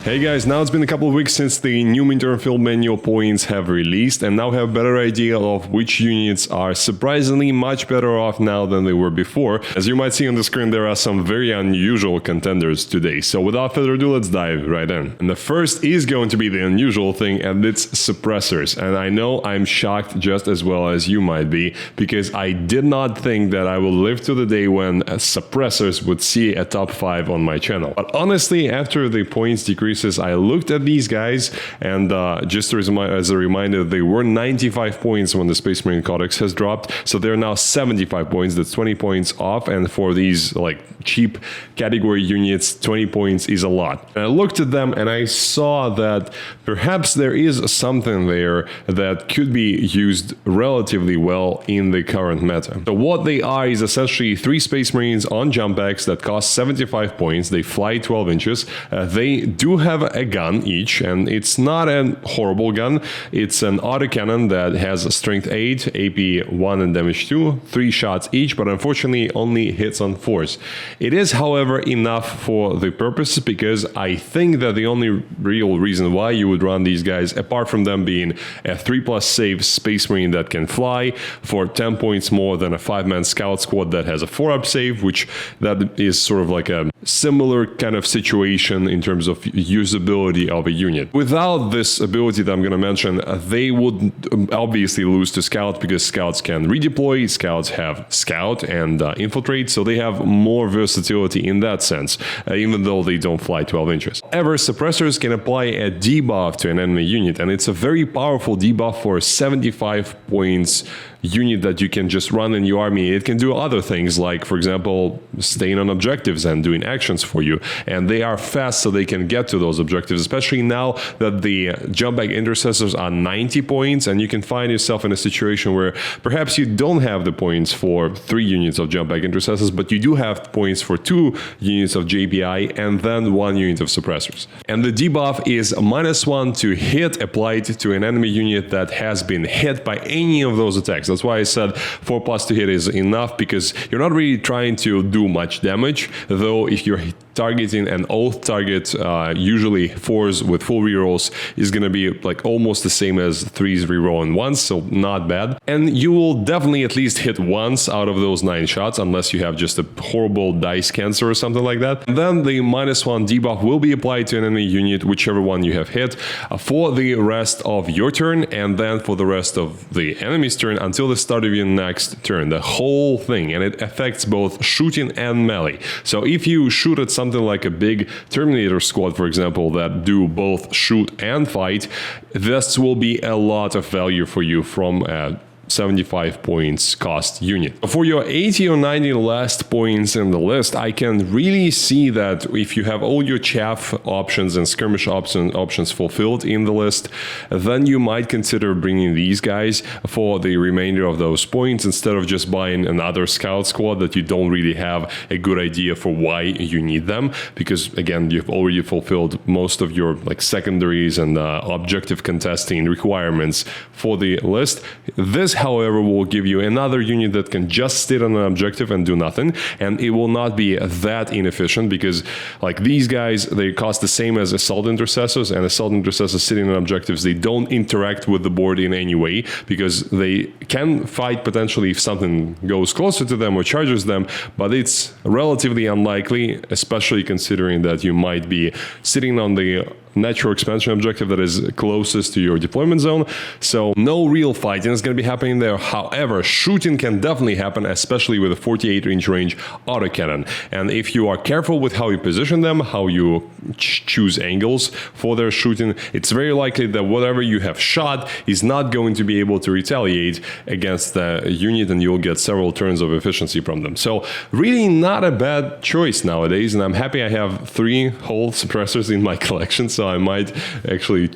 Hey guys, now it's been a couple of weeks since the new midterm field manual points have released, and now we have a better idea of which units are surprisingly much better off now than they were before. As you might see on the screen, there are some very unusual contenders today, so without further ado, let's dive right in. And the first is going to be the unusual thing, and it's Suppressors. And I know I'm shocked just as well as you might be, because I did not think that I will live to the day when Suppressors would see a top 5 on my channel. But honestly, after the points decrease, I looked at these guys, and just as a reminder, they were 95 points when the Space Marine Codex has dropped, so they're now 75 points. That's 20 points off, and for these like cheap category units, 20 points is a lot. And I looked at them and I saw that perhaps there is something there that could be used relatively well in the current meta. So what they are is essentially 3 Space Marines on jump packs that cost 75 points. They fly 12 inches. They do have a gun each, and it's not a horrible gun. It's an autocannon that has strength 8, AP 1 and damage 2, 3 shots each, but unfortunately only hits on 4s. It is, however, enough for the purpose, because I think that the only real reason why you would run these guys, apart from them being a 3+ save Space Marine that can fly for 10 points more than a 5-man scout squad that has a 4-up save, which that is sort of like a similar kind of situation in terms of usability of a unit. Without this ability that I'm going to mention, they would obviously lose to Scout, because Scouts can redeploy, Scouts have Scout and Infiltrate, so they have more versatility in that sense, even though they don't fly 12 inches. However, Suppressors can apply a debuff to an enemy unit, and it's a very powerful debuff for 75 points unit that you can just run in your army. It can do other things, like, for example, staying on objectives and doing actions for you, and they are fast, so they can get to those objectives, especially now that the jump back intercessors are 90 points, and you can find yourself in a situation where perhaps you don't have the points for 3 units of jump back intercessors, but you do have points for 2 units of JBI and then 1 unit of Suppressors. And the debuff is -1 to hit applied to an enemy unit that has been hit by any of those attacks. That's why I said 4+ to hit is enough, because you're not really trying to do much damage, though if you're targeting an oath target, usually 4s with full rerolls is going to be like almost the same as 3s rerolling once, so not bad. And you will definitely at least hit once out of those 9 shots, unless you have just a horrible dice cancer or something like that. And then the -1 debuff will be applied to an enemy unit, whichever one you have hit, for the rest of your turn, and then for the rest of the enemy's turn until the start of your next turn. The whole thing, and it affects both shooting and melee. So if you shoot at something like a big Terminator squad, for example, that do both shoot and fight, this will be a lot of value for you from 75 points cost unit. For your 80 or 90 last points in the list, I can really see that if you have all your chaff options and skirmish options fulfilled in the list, then you might consider bringing these guys for the remainder of those points, instead of just buying another scout squad that you don't really have a good idea for why you need them, because again, you've already fulfilled most of your like secondaries and objective contesting requirements for the list. This, however, will give you another unit that can just sit on an objective and do nothing, and it will not be that inefficient, because like these guys, they cost the same as assault intercessors, and assault intercessors sitting on objectives, they don't interact with the board in any way, because they can fight potentially if something goes closer to them or charges them, but it's relatively unlikely, especially considering that you might be sitting on the natural expansion objective that is closest to your deployment zone, so no real fighting is going to be happening there. However, shooting can definitely happen, especially with a 48-inch range autocannon, and if you are careful with how you position them, how you choose angles for their shooting, it's very likely that whatever you have shot is not going to be able to retaliate against the unit, and you'll get several turns of efficiency from them. So really not a bad choice nowadays, and I'm happy I have 3 whole Suppressors in my collection, so I might actually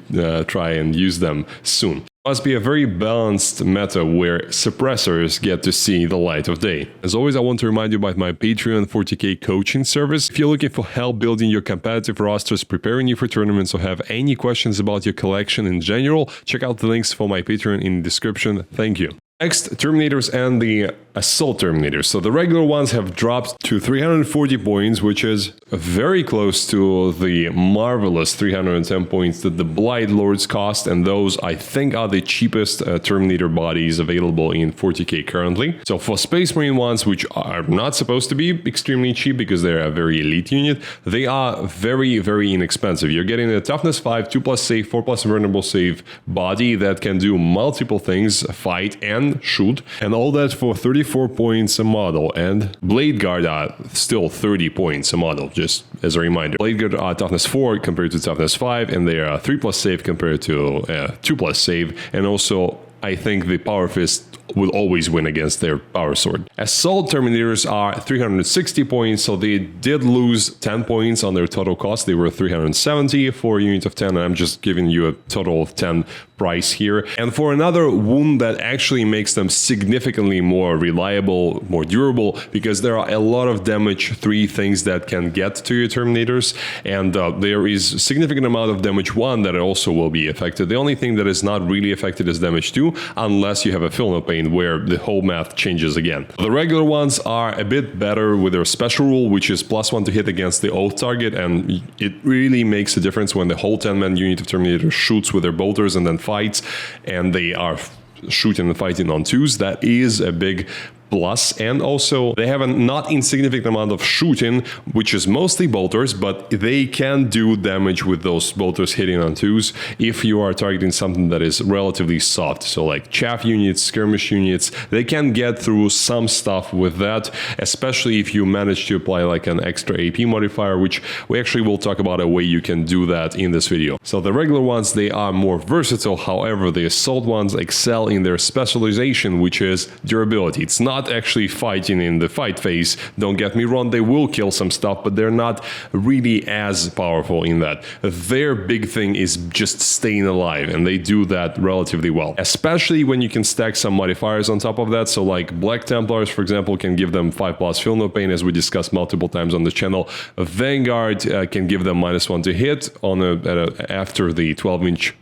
try and use them soon. Must be a very balanced meta where Suppressors get to see the light of day. As always, I want to remind you about my Patreon 40K coaching service. If you're looking for help building your competitive rosters, preparing you for tournaments, or have any questions about your collection in general, check out the links for my Patreon in the description. Thank you. Next, Terminators and the Assault Terminators. So the regular ones have dropped to 340 points, which is very close to the marvelous 310 points that the Blight Lords cost, and those I think are the cheapest Terminator bodies available in 40k currently. So for Space Marine ones, which are not supposed to be extremely cheap because they're a very elite unit, they are very, very inexpensive. You're getting a toughness 5, 2+ save, 4+ vulnerable save body that can do multiple things, fight and shoot, and all that for 34 points a model. And Blade Guard are still 30 points a model, just as a reminder. Blade Guard are toughness 4 compared to toughness 5, and they are 3+ save compared to 2+ save, and also I think the Power Fist will always win against their Power Sword. Assault Terminators are 360 points, so they did lose 10 points on their total cost. They were 370 for a unit of 10, and I'm just giving you a total of 10 price here. And for another wound that actually makes them significantly more reliable, more durable, because there are a lot of damage 3 things that can get to your Terminators, and there is significant amount of damage 1 that also will be affected. The only thing that is not really affected is damage 2, unless you have a Film of Pain where the whole math changes again. The regular ones are a bit better with their special rule, which is +1 to hit against the oath target, and it really makes a difference when the whole 10-man unit of Terminator shoots with their bolters and then fights, and they are shooting and fighting on 2s. That is a big plus, and also they have a not insignificant amount of shooting, which is mostly bolters, but they can do damage with those bolters hitting on 2s if you are targeting something that is relatively soft. So like chaff units, skirmish units, they can get through some stuff with that, especially if you manage to apply like an extra AP modifier, which we actually will talk about a way you can do that in this video. So the regular ones, they are more versatile. However, the assault ones excel in their specialization, which is durability. It's not actually fighting in the fight phase, don't get me wrong, they will kill some stuff, but they're not really as powerful in that. Their big thing is just staying alive, and they do that relatively well, especially when you can stack some modifiers on top of that. So like Black Templars, for example, can give them 5+ Film No Pain, as we discussed multiple times on the channel. Vanguard can give them -1 to hit on after the 12-inch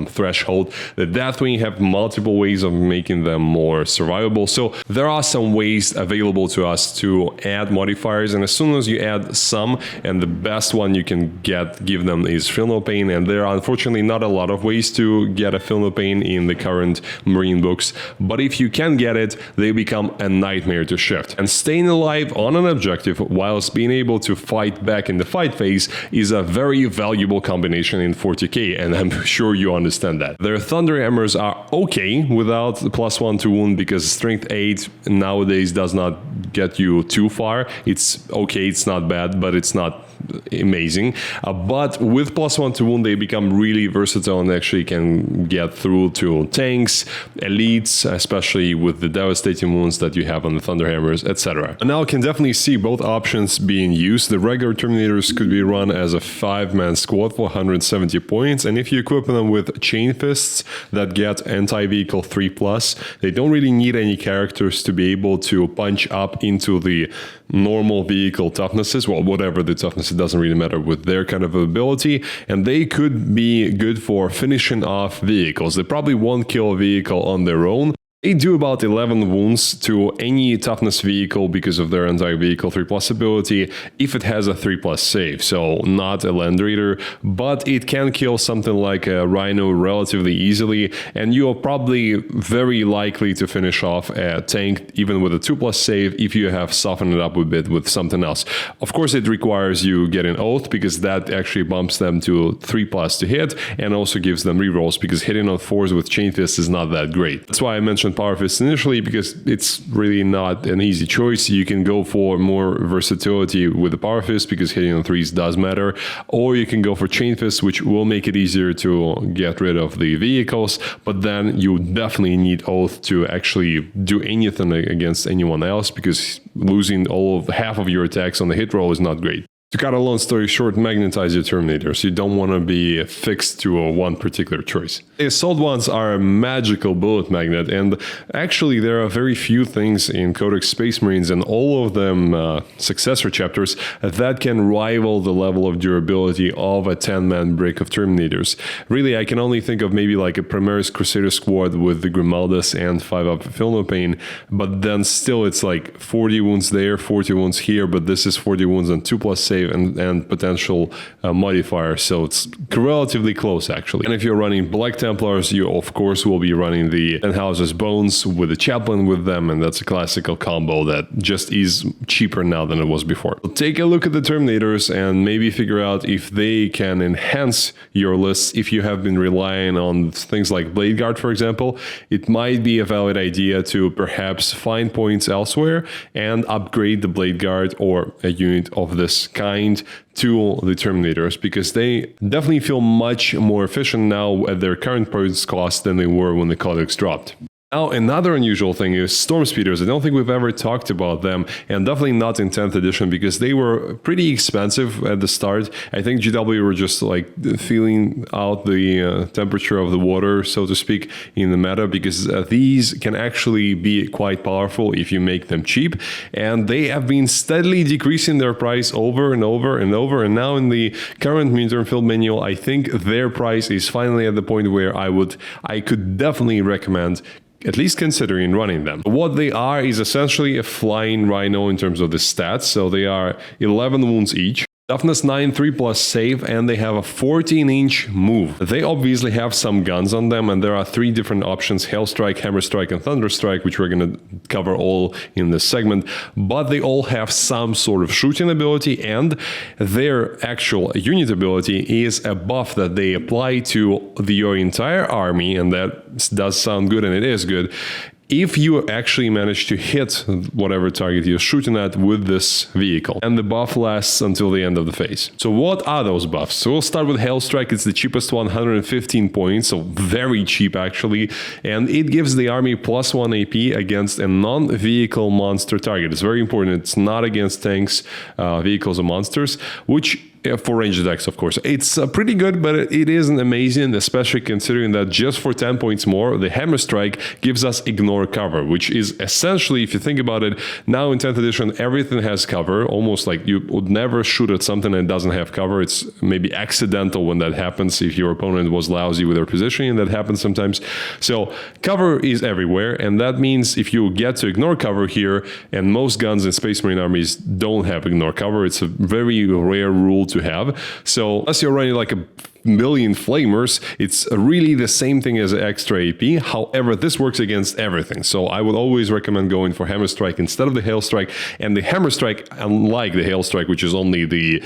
threshold. The Deathwing have multiple ways of making them more survivable, so there are some ways available to us to add modifiers, and as soon as you add some, and the best one you can give them is Film No Pain, and there are unfortunately not a lot of ways to get a Film No Pain in the current Marine books, but if you can get it, they become a nightmare to shift. And staying alive on an objective whilst being able to fight back in the fight phase is a very valuable combination in 40k, and I'm sure you understand that. Their Thunder Hammers are okay without the +1 to wound, because Strength 8 nowadays does not get you too far. It's okay, it's not bad, but it's not amazing. But with +1 to wound, they become really versatile and actually can get through to tanks, elites, especially with the devastating wounds that you have on the Thunderhammers, etc. And now I can definitely see both options being used. The regular Terminators could be run as a 5-man squad for 170 points, and if you equip them with Chain Fists that get anti-vehicle 3+, they don't really need any characters to be able to punch up into the normal vehicle toughnesses, well, whatever the toughness, it doesn't really matter with their kind of ability, and they could be good for finishing off vehicles. They probably won't kill a vehicle on their own. They do about 11 wounds to any toughness vehicle because of their anti-vehicle 3+ ability if it has a 3+ save, so not a Land Raider, but it can kill something like a Rhino relatively easily, and you are probably very likely to finish off a tank even with a 2+ save if you have softened it up a bit with something else. Of course, it requires you getting Oath, because that actually bumps them to 3+ to hit and also gives them rerolls, because hitting on 4s with Chain Fist is not that great. That's why I mentioned Power Fist initially, because it's really not an easy choice. You can go for more versatility with the Power Fist, because hitting on 3s does matter, or you can go for Chain Fist, which will make it easier to get rid of the vehicles, but then you definitely need Oath to actually do anything against anyone else, because losing half of your attacks on the hit roll is not great. To cut a long story short, magnetize your Terminators. You don't want to be fixed to one particular choice. The assault ones are a magical bullet magnet, and actually there are very few things in Codex Space Marines and all of them successor chapters that can rival the level of durability of a 10-man brick of Terminators. Really, I can only think of maybe like a Primaris Crusader squad with the Grimaldas and 5-up Feel No Pain, but then still it's like 40 wounds there, 40 wounds here, but this is 40 wounds and 2+ save and potential modifier, so it's relatively close actually. And if you're running Black Templars, you of course will be running the Enhouse's Bones with the Chaplain with them, and that's a classical combo that just is cheaper now than it was before. So take a look at the Terminators and maybe figure out if they can enhance your lists. If you have been relying on things like Blade Guard, for example, it might be a valid idea to perhaps find points elsewhere and upgrade the Blade Guard or a unit of this kind to the Terminators, because they definitely feel much more efficient now at their current points cost than they were when the Codex dropped. Now, another unusual thing is Storm Speeders. I don't think we've ever talked about them, and definitely not in 10th edition, because they were pretty expensive at the start. I think GW were just like feeling out the temperature of the water, so to speak, in the meta, because these can actually be quite powerful if you make them cheap, and they have been steadily decreasing their price over and over and over, and now in the current midterm field manual, I think their price is finally at the point where I could definitely recommend at least considering running them. What they are is essentially a flying rhino in terms of the stats, so they are 11 wounds each. Toughness 9, 3+ save, and they have a 14-inch move. They obviously have some guns on them, and there are 3 different options: Hail Strike, Hammer Strike, and Thunder Strike, which we're going to cover all in this segment, but they all have some sort of shooting ability, and their actual unit ability is a buff that they apply to your entire army, and that does sound good, and it is good, if you actually manage to hit whatever target you're shooting at with this vehicle. And the buff lasts until the end of the phase. So what are those buffs? So we'll start with Hail Strike. It's the cheapest one, 115 points, so very cheap actually. And it gives the army +1 AP against a non-vehicle monster target. It's very important. It's not against tanks, vehicles, or monsters, which for ranged attacks, of course. It's pretty good, but it isn't amazing, especially considering that just for 10 points more, the Hammer Strike gives us Ignore Cover, which is essentially, if you think about it, now in 10th edition, everything has cover, almost like you would never shoot at something that doesn't have cover. It's maybe accidental when that happens, if your opponent was lousy with their positioning, that happens sometimes. So cover is everywhere, and that means if you get to Ignore Cover here, and most guns in Space Marine armies don't have Ignore Cover, it's a very rare rule to have. So unless you're running like a million flamers, it's really the same thing as extra AP. However, this works against everything, so I would always recommend going for Hammer Strike instead of the Hail Strike. And the Hammer Strike, unlike the Hail Strike, which is only the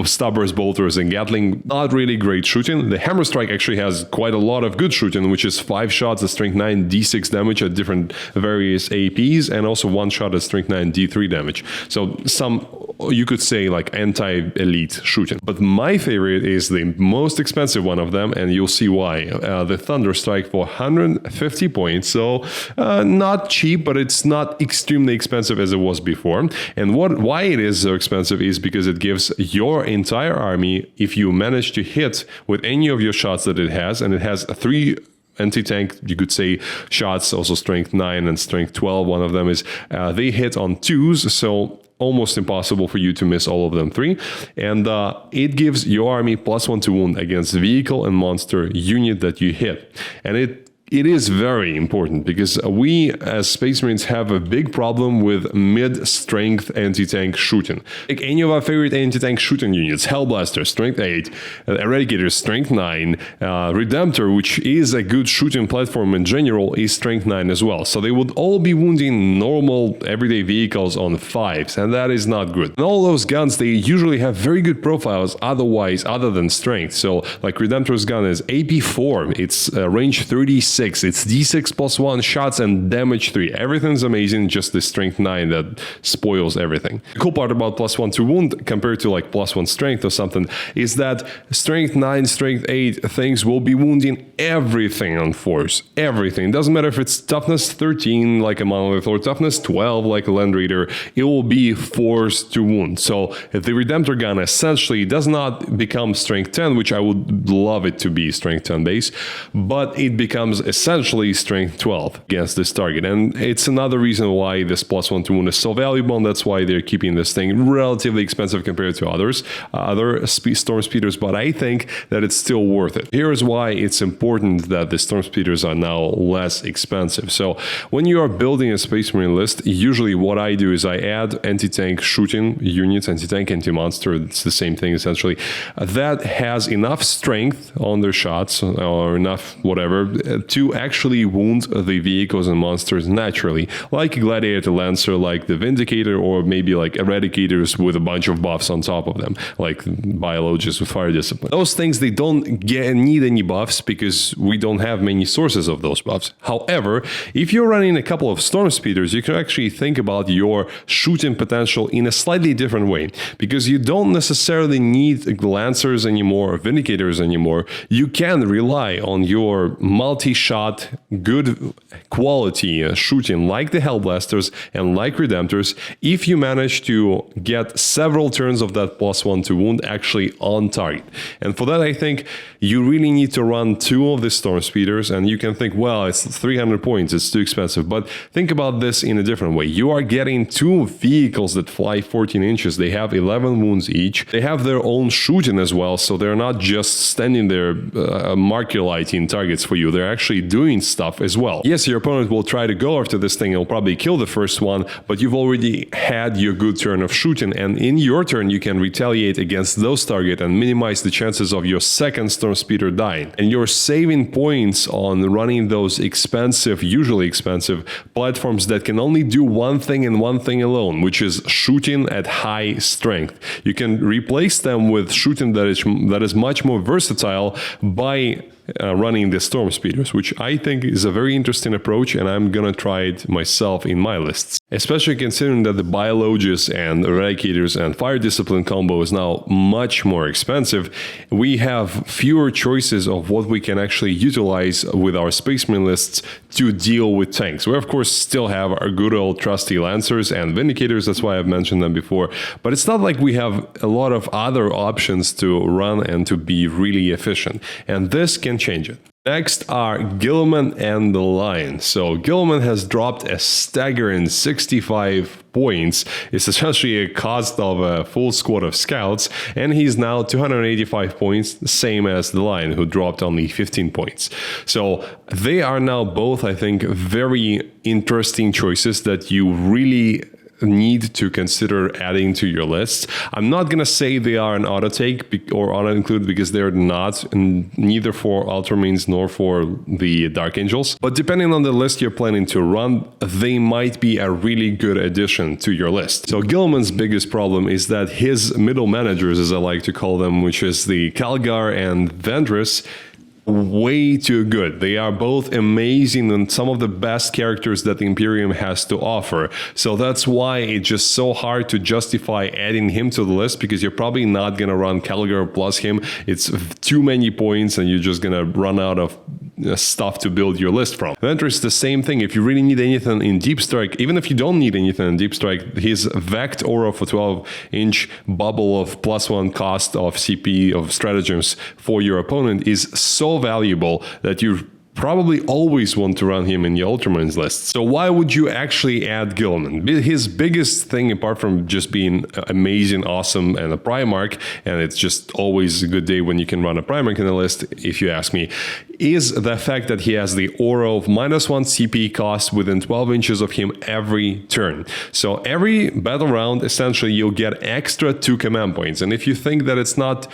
Stubbers, Bolters, and Gatling, not really great shooting. The Hammer Strike actually has quite a lot of good shooting, which is 5 shots at strength 9 d6 damage at different various APs, and also 1 shot at strength 9 d3 damage. So some, you could say, like anti-elite shooting. But my favorite is the most expensive one of them, and you'll see why. The Thunder Strike for 150 points, so not cheap, but it's not extremely expensive as it was before. And why it is so expensive is because it gives your entire army, if you manage to hit with any of your shots that it has, and it has 3 anti-tank, you could say, shots, also strength 9 and strength 12, one of them is, they hit on 2s, so almost impossible for you to miss all of them 3, and it gives your army +1 to wound against vehicle and monster unit that you hit. And it is very important because we as Space Marines have a big problem with mid-strength anti-tank shooting. Like any of our favorite anti-tank shooting units, Hellblaster, strength 8, Eradicator, strength 9, Redemptor, which is a good shooting platform in general, is strength 9 as well. So they would all be wounding normal everyday vehicles on 5s, and that is not good. And all those guns, they usually have very good profiles other than strength. So like Redemptor's gun is AP4, it's range 36, D6. It's D6 plus 1 shots and damage 3. Everything's amazing, just the strength 9 that spoils everything. The cool part about plus 1 to wound compared to like plus 1 strength or something is that strength 9, strength 8 things will be wounding everything on force. Everything. It doesn't matter if it's toughness 13 like a monolith or toughness 12 like a land raider, it will be forced to wound. So the Redemptor gun essentially does not become strength 10, which I would love it to be strength 10 base, but it becomes essentially strength 12 against this target. And it's another reason why this plus 1 to wound is so valuable, and that's why they're keeping this thing relatively expensive compared to other storm speeders, but I think that it's still worth it. Here is why it's important that the storm speeders are now less expensive. So when you are building a Space Marine list, usually what I do is I add anti-tank shooting units, anti-tank, anti-monster, it's the same thing essentially, that has enough strength on their shots or enough whatever to actually wound the vehicles and monsters naturally, like Gladiator Lancer, like the Vindicator, or maybe like Eradicators with a bunch of buffs on top of them, like Biologists with Fire Discipline. Those things, they don't need any buffs because we don't have many sources of those buffs. However, if you're running a couple of Storm Speeders, you can actually think about your shooting potential in a slightly different way, because you don't necessarily need Lancers anymore or Vindicators anymore. You can rely on your multi-shot, good quality shooting like the Hellblasters and like Redemptors if you manage to get several turns of that plus 1 to wound actually on target. And for that, I think you really need to run 2 of the Storm Speeders, and you can think, well, it's 300 points, it's too expensive. But think about this in a different way. You are getting 2 vehicles that fly 14 inches. They have 11 wounds each. They have their own shooting as well, so they're not just standing there marker-lighting targets for you. They're actually doing stuff as well. Yes, your opponent will try to go after this thing. He'll probably kill the first one, but you've already had your good turn of shooting, and in your turn, you can retaliate against those targets and minimize the chances of your second Storm Speeder dying. And you're saving points on running those expensive, usually expensive, platforms that can only do one thing and one thing alone, which is shooting at high strength. You can replace them with shooting that is much more versatile by running the Storm Speeders, which I think is a very interesting approach, and I'm gonna try it myself in my lists. Especially considering that the Biologists and Eradicators and Fire Discipline combo is now much more expensive, we have fewer choices of what we can actually utilize with our Space Marine lists to deal with tanks. We of course still have our good old trusty Lancers and Vindicators, that's why I've mentioned them before, but it's not like we have a lot of other options to run and to be really efficient, and this can change it. Next are Gilman and the Lion. So Gilman has dropped a staggering 65 points. It's essentially a cost of a full squad of scouts, and he's now 285 points, same as the Lion, who dropped only 15 points. So they are now both, I think, very interesting choices that you really need to consider adding to your list. I'm not gonna say they are an auto take or auto include, because they're not, and neither for Ultramarines nor for the Dark Angels, but depending on the list you're planning to run, they might be a really good addition to your list. So Gilman's biggest problem is that his middle managers, as I like to call them, which is the Calgar and Vendrus, way too good. They are both amazing and some of the best characters that the Imperium has to offer. So that's why it's just so hard to justify adding him to the list, because you're probably not going to run Calgar plus him. It's too many points and you're just going to run out of stuff to build your list from. Ventress is the same thing. If you really need anything in Deep Strike, even if you don't need anything in Deep Strike, his Vect Aura for 12-inch bubble of +1 cost of CP of stratagems for your opponent is so valuable that you probably always want to run him in your Ultramarines list. So why would you actually add Gilman? His biggest thing, apart from just being amazing, awesome, and a Primarch, and it's just always a good day when you can run a Primarch in the list, if you ask me, is the fact that he has the aura of -1 CP cost within 12 inches of him every turn. So every battle round, essentially, you'll get extra 2 command points. And if you think that it's not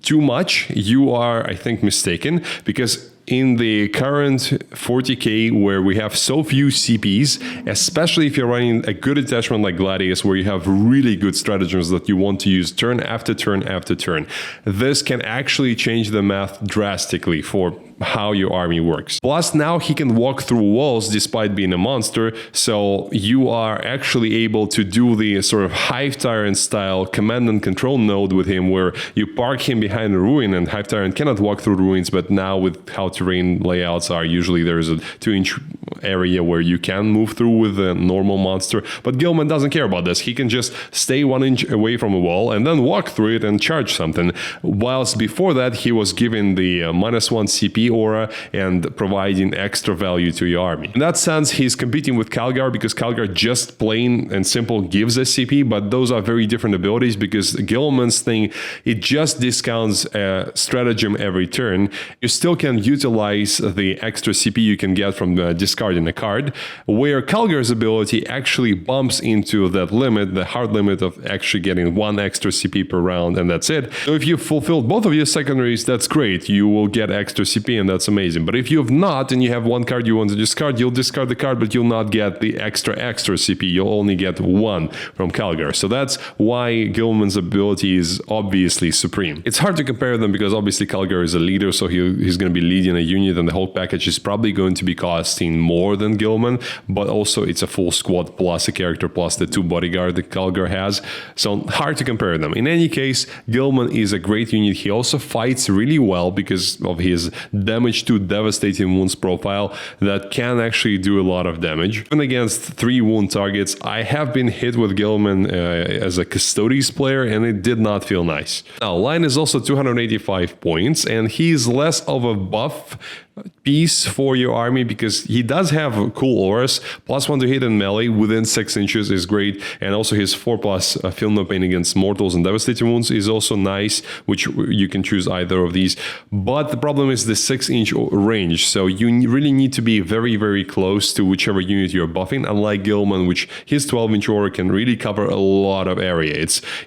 too much, you are, I think, mistaken, because in the current 40K where we have so few CPs, especially if you're running a good attachment like Gladius where you have really good stratagems that you want to use turn after turn after turn, this can actually change the math drastically for how your army works. Plus now he can walk through walls despite being a monster, so you are actually able to do the sort of Hive Tyrant style command and control node with him where you park him behind a ruin, and Hive Tyrant cannot walk through ruins, but now with how terrain layouts are, usually there's a 2-inch area where you can move through with a normal monster, but Gilman doesn't care about this. He can just stay 1 inch away from a wall and then walk through it and charge something, whilst before that he was given the -1 CP aura and providing extra value to your army. In that sense, he's competing with Calgar because Calgar just plain and simple gives a CP, but those are very different abilities because Gilman's thing, it just discounts a stratagem every turn. You still can utilize the extra CP you can get from discarding a card, where Calgar's ability actually bumps into that limit, the hard limit of actually getting 1 extra CP per round, and that's it. So if you fulfilled both of your secondaries, that's great. You will get extra CP, and that's amazing. But if you have not, and you have 1 card you want to discard, you'll discard the card, but you'll not get the extra CP. You'll only get 1 from Calgar. So that's why Gilman's ability is obviously supreme. It's hard to compare them because obviously Calgar is a leader, so he's going to be leading a unit, and the whole package is probably going to be costing more than Gilman, but also it's a full squad plus a character plus the 2 bodyguard that Calgar has. So hard to compare them. In any case, Gilman is a great unit. He also fights really well because of his damage to devastating wounds profile that can actually do a lot of damage. Even against 3 wound targets, I have been hit with Gilman as a Custodes player, and it did not feel nice. Now, Lion is also 285 points, and he's less of a buff piece for your army because he does have cool auras. +1 to hit and melee within 6 inches is great, and also his 4+ feel no pain against mortals and devastating wounds is also nice, which you can choose either of these. But the problem is the 6-inch range, so you really need to be very, very close to whichever unit you're buffing, unlike Gilman, which his 12-inch aura can really cover a lot of area.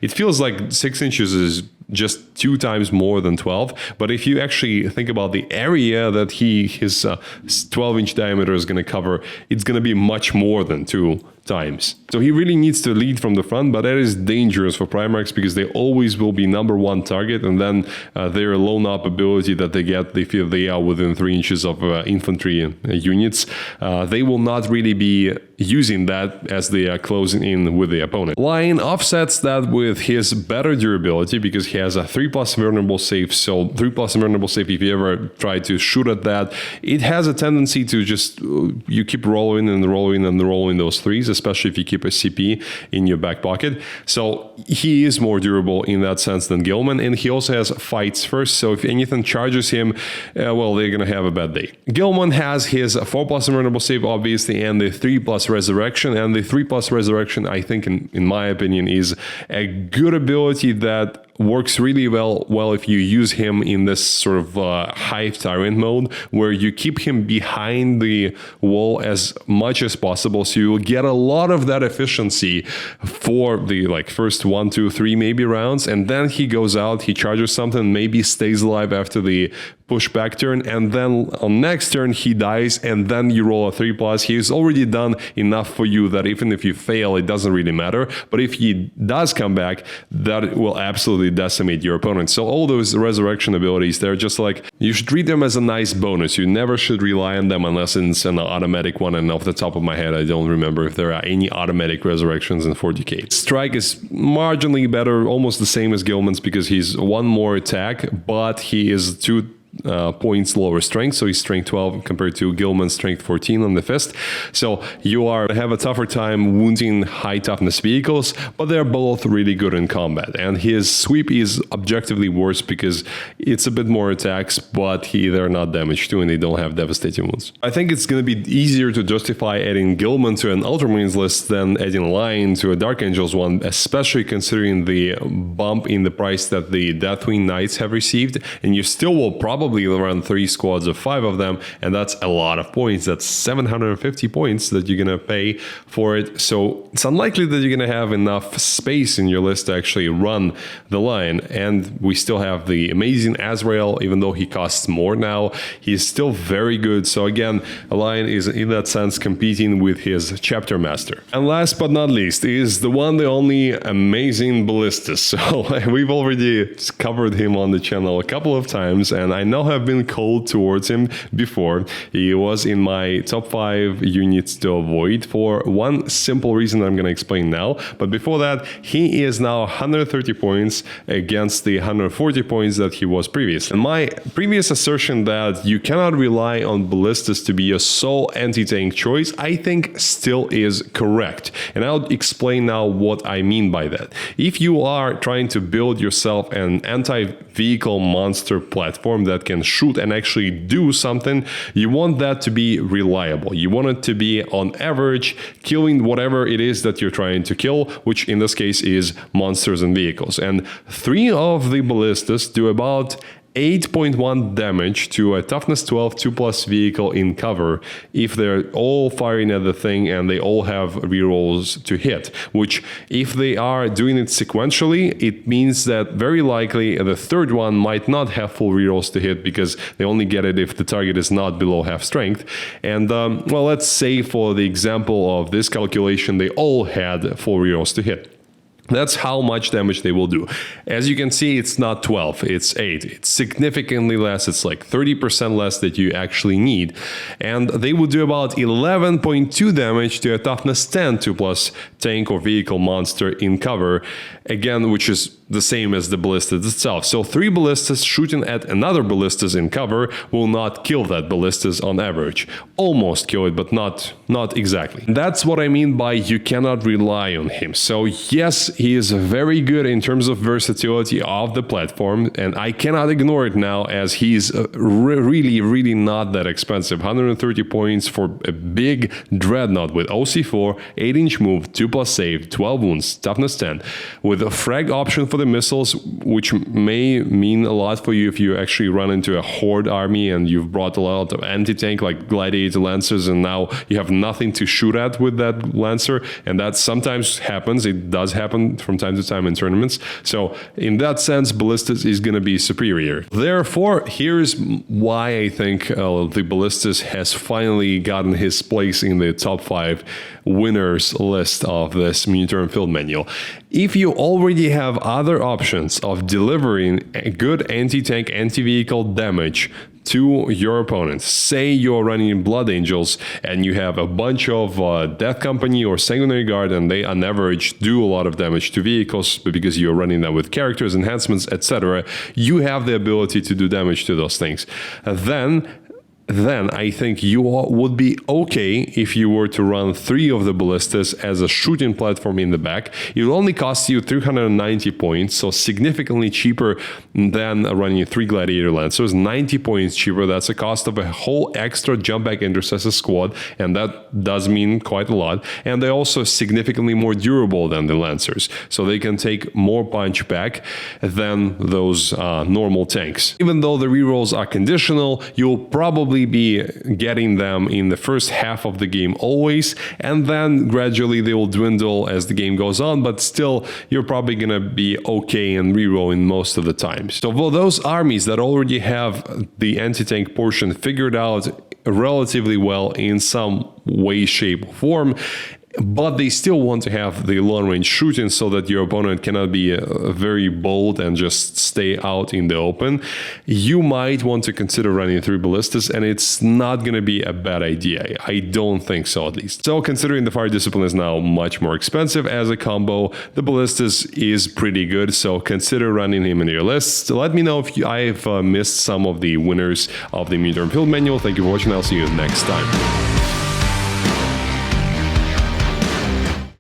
It feels like 6 inches is just 2 times more than 12, but if you actually think about the area that his 12-inch diameter is going to cover, it's going to be much more than 2 times. So he really needs to lead from the front, but that is dangerous for Primarchs because they always will be #1 target, and then their lone up ability that they get, they feel they are within 3 inches of infantry units, they will not really be using that as they are closing in with the opponent. Lion offsets that with his better durability because he has a 3+ vulnerable save, so 3+ vulnerable save, if you ever try to shoot at that, it has a tendency to just, you keep rolling and rolling and rolling those 3s, especially if you keep a CP in your back pocket. So he is more durable in that sense than Gilman, and he also has fights first, so if anything charges him, well, they're gonna have a bad day. Gilman has his 4+ vulnerable save, obviously, and the 3+ resurrection, and the 3+ resurrection, I think, in my opinion, is a good ability that works really well if you use him in this sort of Hive Tyrant mode, where you keep him behind the wall as much as possible, so you will get a lot of that efficiency for the first 1, 2, 3 maybe rounds, and then he goes out, he charges something, maybe stays alive after the pushback turn, and then on next turn he dies, and then you roll a 3+. He's already done enough for you that even if you fail, it doesn't really matter, but if he does come back, that will absolutely decimate your opponent. So all those resurrection abilities, they're just you should treat them as a nice bonus. You never should rely on them unless it's an automatic one, and off the top of my head, I don't remember if there are any automatic resurrections in 40K. Strike is marginally better, almost the same as Gilman's because he's 1 more attack, but he is 2 points lower strength, so he's strength 12 compared to Gilman's strength 14 on the fist. So you have a tougher time wounding high toughness vehicles, but they're both really good in combat. And his sweep is objectively worse because it's a bit more attacks, but they're not damaged too, and they don't have devastating wounds. I think it's going to be easier to justify adding Gilman to an Ultramarines list than adding Lion to a Dark Angels one, especially considering the bump in the price that the Deathwing Knights have received, and you still will probably probably run 3 squads of 5 of them, and that's a lot of points. That's 750 points that you're gonna pay for it. So it's unlikely that you're gonna have enough space in your list to actually run the Lion. And we still have the amazing Azrael, even though he costs more now, he's still very good. So again, a Lion is in that sense competing with his chapter master. And last but not least is the one, the only amazing Ballistas. So we've already covered him on the channel a couple of times, and I know I've been cold towards him before. He was in my top 5 units to avoid for one simple reason I'm going to explain now. But before that, he is now 130 points against the 140 points that he was previous. And my previous assertion that you cannot rely on Ballistas to be your sole anti-tank choice, I think still is correct. And I'll explain now what I mean by that. If you are trying to build yourself an anti-vehicle monster platform that can shoot and actually do something, you want that to be reliable. You want it to be on average killing whatever it is that you're trying to kill, which in this case is monsters and vehicles. And 3 of the Ballistas do about 8.1 damage to a toughness 12 2+ vehicle in cover if they're all firing at the thing and they all have rerolls to hit, which if they are doing it sequentially, it means that very likely the third one might not have full rerolls to hit because they only get it if the target is not below half strength. And well, let's say for the example of this calculation, they all had full rerolls to hit. That's how much damage they will do. As you can see, it's not 12, it's 8. It's significantly less. It's like 30% less that you actually need. And they would do about 11.2 damage to a toughness 10 2+ tank or vehicle monster in cover, again, which is the same as the Ballistas itself. So 3 Ballistas shooting at another Ballistas in cover will not kill that Ballistas on average. Almost kill it, but not exactly. That's what I mean by you cannot rely on him. So yes, he is very good in terms of versatility of the platform, and I cannot ignore it now as he's really not that expensive. 130 points for a big Dreadnought with OC4, 8-inch move, 2+ save, 12 wounds, toughness 10, with a frag option for the missiles, which may mean a lot for you if you actually run into a horde army and you've brought a lot of anti-tank like gladiator lancers and now you have nothing to shoot at with that lancer, and that sometimes happens. It does happen from time to time in tournaments. So in that sense, Ballistas is going to be superior. Therefore, here's why I think the Ballistas has finally gotten his place in the top 5 winners list of this Miniature and Field Manual. If you already have other options of delivering a good anti-tank, anti-vehicle damage to your opponents, say you're running Blood Angels and you have a bunch of Death Company or Sanguinary Guard and they on average do a lot of damage to vehicles because you're running them with characters, enhancements, etc., you have the ability to do damage to those things. Then I think you would be okay if you were to run 3 of the Ballistas as a shooting platform in the back. It will only cost you 390 points, so significantly cheaper than running 3 Gladiator Lancers. 90 points cheaper. That's a cost of a whole extra jump back intercessor squad, and that does mean quite a lot. And they're also significantly more durable than the Lancers, so they can take more punch back than those normal tanks. Even though the rerolls are conditional, you'll probably be getting them in the first half of the game always, and then gradually they will dwindle as the game goes on, but still you're probably gonna be okay and rerolling most of the time. So for those armies that already have the anti-tank portion figured out relatively well in some way, shape, or form, but they still want to have the long-range shooting so that your opponent cannot be very bold and just stay out in the open, you might want to consider running 3 Ballistas, and it's not going to be a bad idea. I don't think so, at least. So considering the Fire Discipline is now much more expensive as a combo, the Ballistas is pretty good, so consider running him in your list. Let me know if I've missed some of the winners of the Miniature and Field Manual. Thank you for watching. I'll see you next time.